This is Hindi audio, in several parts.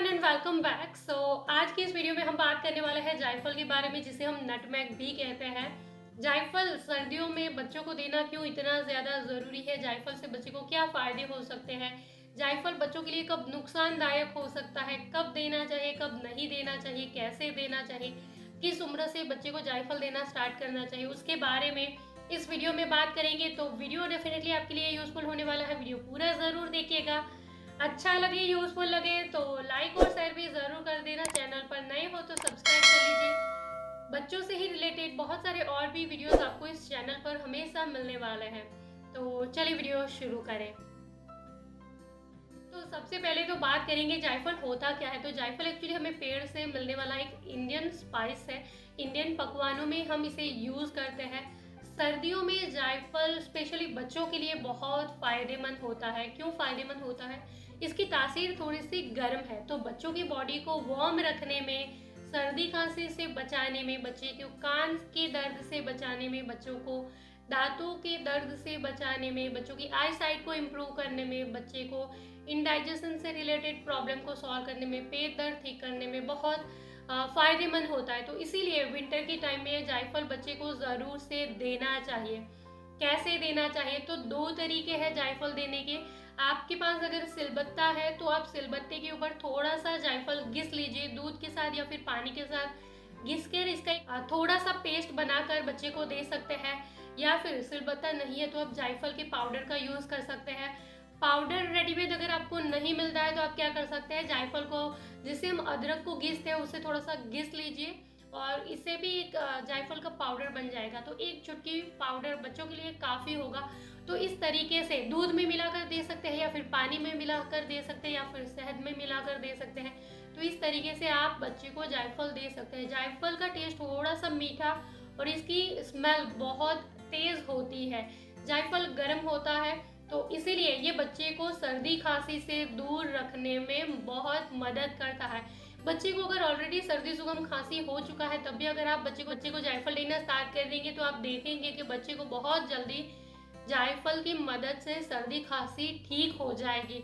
Everyone and welcome back. आज की इस वीडियो में हम बात करने वाले हैं जायफल के बारे में, जिसे हम नटमेग भी कहते हैं। जायफल सर्दियों में बच्चों को देना क्यों इतना ज़्यादा ज़रूरी है, जायफल से बच्चे को क्या फ़ायदे हो सकते हैं, जायफल बच्चों के लिए कब नुकसानदायक हो सकता है, कब देना चाहिए कब नहीं देना चाहिए, कैसे देना चाहिए, किस उम्र से बच्चे को जायफल देना स्टार्ट करना चाहिए, उसके बारे में इस वीडियो में बात करेंगे। तो वीडियो डेफिनेटली आपके लिए यूजफुल होने वाला है, वीडियो पूरा ज़रूर देखिएगा। अच्छा लगे, यूजफुल लगे तो लाइक और शेयर भी ज़रूर कर देना। चैनल पर नए हो तो सब्सक्राइब कर लीजिए। बच्चों से ही रिलेटेड बहुत सारे और भी वीडियोस आपको इस चैनल पर हमेशा मिलने वाले हैं। तो चलिए वीडियो शुरू करें। तो सबसे पहले तो बात करेंगे जायफल होता क्या है। तो जायफल एक्चुअली हमें पेड़ से मिलने वाला एक इंडियन स्पाइस है। इंडियन पकवानों में हम इसे यूज़ करते हैं। सर्दियों में जायफल स्पेशली बच्चों के लिए बहुत फ़ायदेमंद होता है। क्यों फ़ायदेमंद होता है? इसकी तासीर थोड़ी सी गर्म है, तो बच्चों की बॉडी को वार्म रखने में, सर्दी खांसी से बचाने में, बच्चे को कान के दर्द से बचाने में, बच्चों को दांतों के दर्द से बचाने में, बच्चों की आई साइट को इम्प्रूव करने में, बच्चे को इंडाइजेशन से रिलेटेड प्रॉब्लम को सॉल्व करने में, पेट दर्द ठीक करने में बहुत फ़ायदेमंद होता है। तो इसीलिए विंटर के टाइम में जायफल बच्चे को ज़रूर से देना चाहिए। कैसे देना चाहिए? तो दो तरीके हैं जायफल देने के। आपके पास अगर सिलबट्टा है तो आप सिलबट्टे के ऊपर थोड़ा सा जायफल घिस लीजिए, दूध के साथ या फिर पानी के साथ घिस कर इसका थोड़ा सा पेस्ट बनाकर बच्चे को दे सकते हैं। या फिर सिलबट्टा नहीं है तो आप जायफल के पाउडर का यूज़ कर सकते हैं। पाउडर रेडीमेड अगर आपको नहीं मिलता है तो आप क्या कर सकते हैं, जायफल को जिसे हम अदरक को घिसते हैं उससे थोड़ा सा घिस लीजिए और इससे भी एक जायफल का पाउडर बन जाएगा। तो एक चुटकी पाउडर बच्चों के लिए काफ़ी होगा। तो इस तरीके से दूध में मिलाकर दे सकते हैं या फिर पानी में मिलाकर दे सकते हैं या फिर शहद में मिलाकर दे सकते हैं। तो इस तरीके से आप बच्चे को जायफल दे सकते हैं। जायफल का टेस्ट थोड़ा सा मीठा और इसकी स्मेल बहुत तेज़ होती है। जायफल गर्म होता है तो इसीलिए ये बच्चे को सर्दी खांसी से दूर रखने में बहुत मदद करता है। बच्चे को अगर ऑलरेडी सर्दी जुकाम खांसी हो चुका है तब भी अगर आप बच्चे को जायफल देना स्टार्ट कर देंगे तो आप देखेंगे कि बच्चे को बहुत जल्दी जायफल की मदद से सर्दी खांसी ठीक हो जाएगी।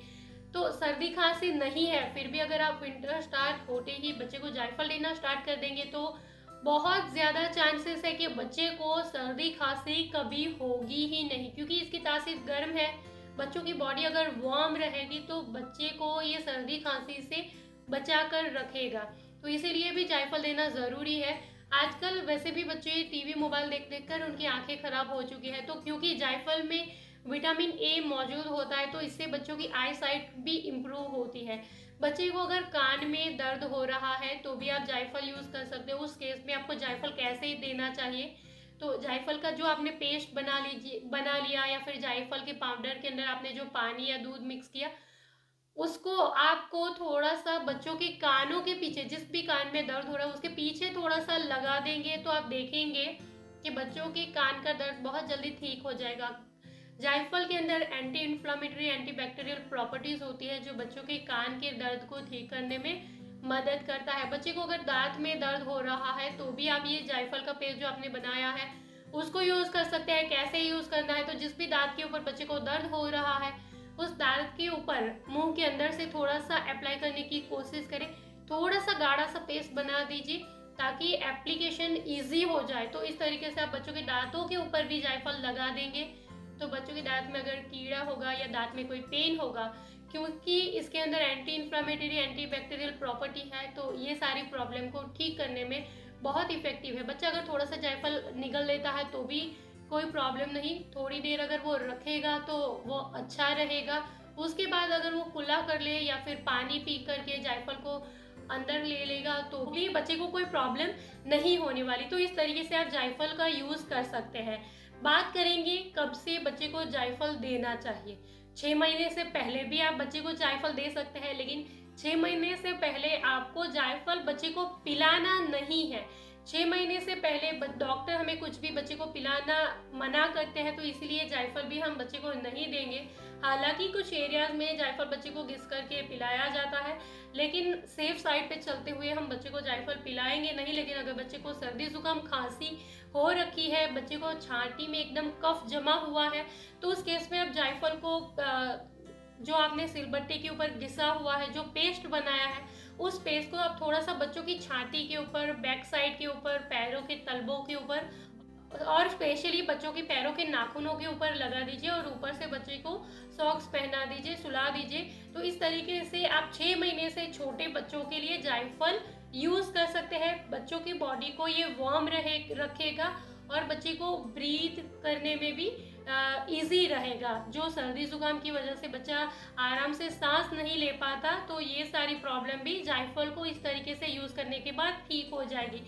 तो सर्दी खांसी नहीं है फिर भी अगर आप विंटर स्टार्ट होते ही बच्चे को जायफल देना स्टार्ट कर देंगे तो बहुत ज़्यादा चांसेस है कि बच्चे को सर्दी खांसी कभी होगी ही नहीं, क्योंकि इसकी तासीर गर्म है। बच्चों की बॉडी अगर वार्म रहेगी तो बच्चे को ये सर्दी खांसी से बचा कर रखेगा। तो इसीलिए भी जायफल देना ज़रूरी है। आजकल वैसे भी बच्चे टीवी मोबाइल देख देख कर उनकी आंखें खराब हो चुकी है, तो क्योंकि जायफल में विटामिन ए मौजूद होता है तो इससे बच्चों की आई साइट भी इम्प्रूव होती है। बच्चे को अगर कान में दर्द हो रहा है तो भी आप जायफल यूज़ कर सकते हो। उस केस में आपको जायफल कैसे ही देना चाहिए, तो जायफल का जो आपने पेस्ट बना लिया या फिर जायफल के पाउडर के अंदर आपने जो पानी या दूध मिक्स किया उसको आपको थोड़ा सा बच्चों के कानों के पीछे, जिस भी कान में दर्द हो रहा है उसके पीछे थोड़ा सा लगा देंगे तो आप देखेंगे कि बच्चों के कान का दर्द बहुत जल्दी ठीक हो जाएगा। जायफल के अंदर anti inflammatory anti bacterial properties होती है जो बच्चों के कान के दर्द को ठीक करने में मदद करता है। बच्चे को अगर दांत में दर्द हो रहा है तो भी आप ये जायफल का पेस्ट जो आपने बनाया है उसको यूज कर सकते हैं। कैसे यूज करना है, तो जिस भी दांत के ऊपर बच्चे को दर्द हो रहा है उस दांत के ऊपर मुंह के अंदर से थोड़ा सा अप्लाई करने की कोशिश करें। थोड़ा सा गाढ़ा सा पेस्ट बना दीजिए ताकि एप्लीकेशन इजी हो जाए। तो इस तरीके से आप बच्चों के दांतों के ऊपर भी जायफल लगा देंगे तो बच्चों के दांत में अगर कीड़ा होगा या दांत में कोई पेन होगा, क्योंकि इसके अंदर anti inflammatory anti bacterial property है तो ये सारी प्रॉब्लम को ठीक करने में बहुत इफेक्टिव है। बच्चा अगर थोड़ा सा जायफल निगल लेता है तो भी कोई प्रॉब्लम नहीं, थोड़ी देर अगर वो रखेगा तो वो अच्छा रहेगा। उसके बाद अगर वो कुल्ला कर ले या फिर पानी पी करके जायफल को अंदर ले लेगा तो भी बच्चे को कोई प्रॉब्लम नहीं होने वाली। तो इस तरीके से आप जायफल का यूज़ कर सकते हैं। बात करेंगे कब से बच्चे को जायफल देना चाहिए। 6 महीने से पहले भी आप बच्चे को जायफल दे सकते हैं, लेकिन 6 महीने से पहले आपको जायफल बच्चे को पिलाना नहीं है। 6 महीने से पहले डॉक्टर हमें कुछ भी बच्चे को पिलाना मना करते हैं, तो इसीलिए जायफल भी हम बच्चे को नहीं देंगे। हालांकि कुछ एरियाज में जायफल बच्चे को घिस करके पिलाया जाता है, लेकिन सेफ साइड पे चलते हुए हम बच्चे को जायफल पिलाएंगे नहीं। लेकिन अगर बच्चे को सर्दी जुकाम खांसी हो रखी है, बच्चे को छाती में एकदम कफ जमा हुआ है, तो उस केस में आप जायफल को जो आपने सिलबट्टे के ऊपर घिसा हुआ है, जो पेस्ट बनाया है, उस पेस्ट को आप थोड़ा सा बच्चों की छाती के ऊपर, बैक साइड के ऊपर, पैरों के तलबों के ऊपर और स्पेशली बच्चों के पैरों के नाखूनों के ऊपर लगा दीजिए और ऊपर से बच्चे को सॉक्स पहना दीजिए, सुला दीजिए। तो इस तरीके से आप 6 महीने से छोटे बच्चों के लिए जायफल यूज़ कर सकते हैं। बच्चों की बॉडी को ये वार्म रखेगा और बच्चे को ब्रीथ करने में भी इजी रहेगा। जो सर्दी जुकाम की वजह से बच्चा आराम से सांस नहीं ले पाता, तो ये सारी प्रॉब्लम भी जायफल को इस तरीके से यूज़ करने के बाद ठीक हो जाएगी।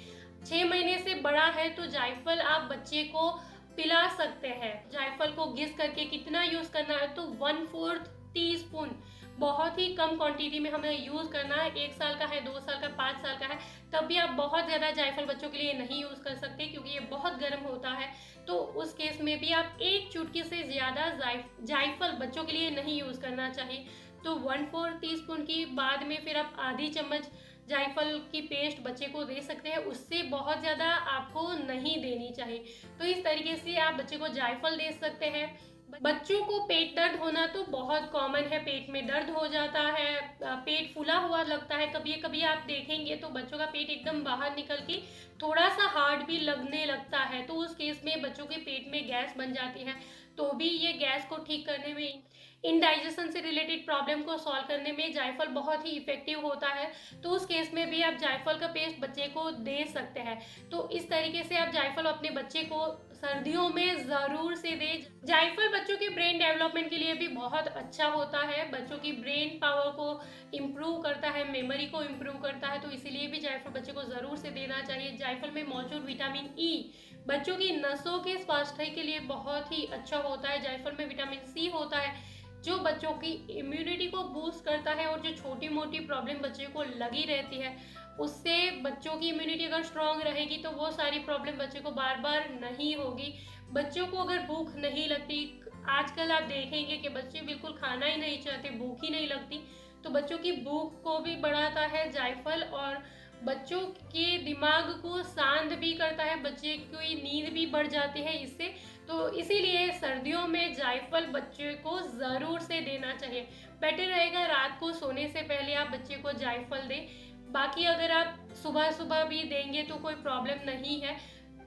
6 महीने से बड़ा है तो जायफल आप बच्चे को पिला सकते हैं। जायफल को घिस करके कितना यूज़ करना है, तो 1/4 टीस्पून, बहुत ही कम क्वांटिटी में हमें यूज़ करना है। 1 साल का है, 2 साल का, 5 साल का है, तब भी आप बहुत ज़्यादा जायफल बच्चों के लिए नहीं यूज़ कर सकते क्योंकि ये बहुत गर्म होता है। तो उस केस में भी आप 1 चुटकी से ज़्यादा जायफल बच्चों के लिए नहीं यूज़ करना चाहिए। तो 1/4 टीस्पून की बाद में फिर आप आधी चम्मच जायफल की पेस्ट बच्चे को दे सकते हैं, उससे बहुत ज़्यादा आपको नहीं देनी चाहिए। तो इस तरीके से आप बच्चे को जायफल दे सकते हैं। बच्चों को पेट दर्द होना तो बहुत कॉमन है, पेट में दर्द हो जाता है, पेट फूला हुआ लगता है। कभी कभी आप देखेंगे तो बच्चों का पेट एकदम बाहर निकल के थोड़ा सा हार्ड भी लगने लगता है। तो उस केस में बच्चों के पेट में गैस बन जाती है, तो भी ये गैस को ठीक करने में, इनडाइजेशन से रिलेटेड प्रॉब्लम को सॉल्व करने में जायफल बहुत ही इफेक्टिव होता है। तो उस केस में भी आप जायफल का पेस्ट बच्चे को दे सकते हैं। तो इस तरीके से आप जायफल अपने बच्चे को सर्दियों में ज़रूर से दें। जायफल बच्चों के ब्रेन डेवलपमेंट के लिए भी बहुत अच्छा होता है, बच्चों की ब्रेन पावर को इम्प्रूव करता है, मेमोरी को इम्प्रूव करता है। तो इसीलिए भी जायफल बच्चे को ज़रूर से देना चाहिए। जायफल में मौजूद विटामिन ई बच्चों की नसों के स्वास्थ्य के लिए बहुत ही अच्छा होता है। जायफल में विटामिन सी होता है जो बच्चों की इम्यूनिटी को बूस्ट करता है और जो छोटी मोटी प्रॉब्लम बच्चे को लगी रहती है, उससे बच्चों की इम्यूनिटी अगर स्ट्रांग रहेगी तो वो सारी प्रॉब्लम बच्चे को बार बार नहीं होगी। बच्चों को अगर भूख नहीं लगती, आजकल आप देखेंगे कि बच्चे बिल्कुल खाना ही नहीं चाहते, भूख ही नहीं लगती, तो बच्चों की भूख को भी बढ़ाता है जायफल और बच्चों के दिमाग को शांत भी करता है, बच्चे की नींद भी बढ़ जाती है इससे। तो इसीलिए सर्दियों में जायफल बच्चे को ज़रूर से देना चाहिए। बेटर रहेगा रात को सोने से पहले आप बच्चे को जायफल दें। बाकी अगर आप सुबह सुबह भी देंगे तो कोई प्रॉब्लम नहीं है।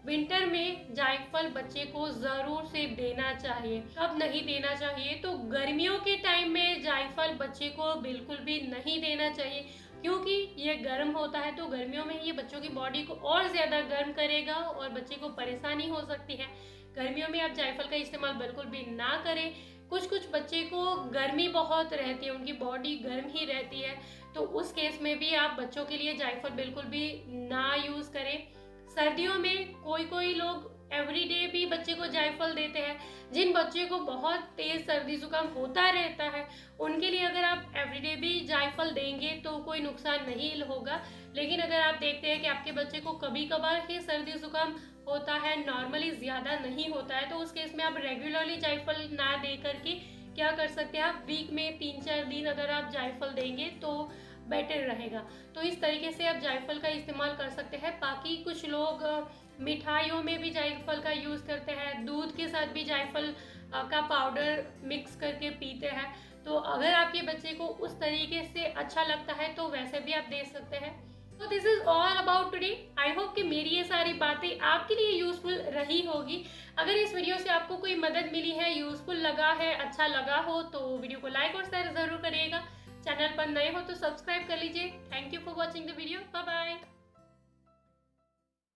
विंटर में जायफल बच्चे को ज़रूर से देना चाहिए। कब नहीं देना चाहिए, तो गर्मियों के टाइम में जायफल बच्चे को बिल्कुल भी नहीं देना चाहिए क्योंकि ये गर्म होता है। तो गर्मियों में ये बच्चों की बॉडी को और ज़्यादा गर्म करेगा और बच्चे को परेशानी हो सकती है। गर्मियों में आप जायफल का इस्तेमाल बिल्कुल भी ना करें। कुछ बच्चे को गर्मी बहुत रहती है, उनकी बॉडी गर्म ही रहती है, तो उस केस में भी आप बच्चों के लिए जायफल बिल्कुल भी ना यूज़ करें। सर्दियों में कोई लोग एवरीडे भी बच्चे को जायफल देते हैं। जिन बच्चे को बहुत तेज सर्दी जुकाम होता रहता है उनके लिए अगर आप एवरीडे भी जायफल देंगे तो कोई नुकसान नहीं होगा। लेकिन अगर आप देखते हैं कि आपके बच्चे को कभी कभार ही सर्दी जुकाम होता है, नॉर्मली ज़्यादा नहीं होता है, तो उस केस में आप रेगुलरली जायफल ना दे करके क्या कर सकते हैं, आप वीक में 3-4 दिन अगर आप जायफल देंगे तो बेटर रहेगा। तो इस तरीके से आप जायफल का इस्तेमाल कर सकते हैं। बाकी कुछ लोग मिठाइयों में भी जायफल का यूज़ करते हैं, दूध के साथ भी जायफल का पाउडर मिक्स करके पीते हैं। तो अगर आपके बच्चे को उस तरीके से अच्छा लगता है तो वैसे भी आप दे सकते हैं। तो this is all about today. I hope कि मेरी ये सारी बातें आपके लिए यूजफुल रही होगी। अगर इस वीडियो से आपको कोई मदद मिली है, यूजफुल लगा है, अच्छा लगा हो तो वीडियो को लाइक और शेयर जरूर करिएगा। चैनल पर नए हो तो सब्सक्राइब कर लीजिए। Thank you for watching the video. Bye bye.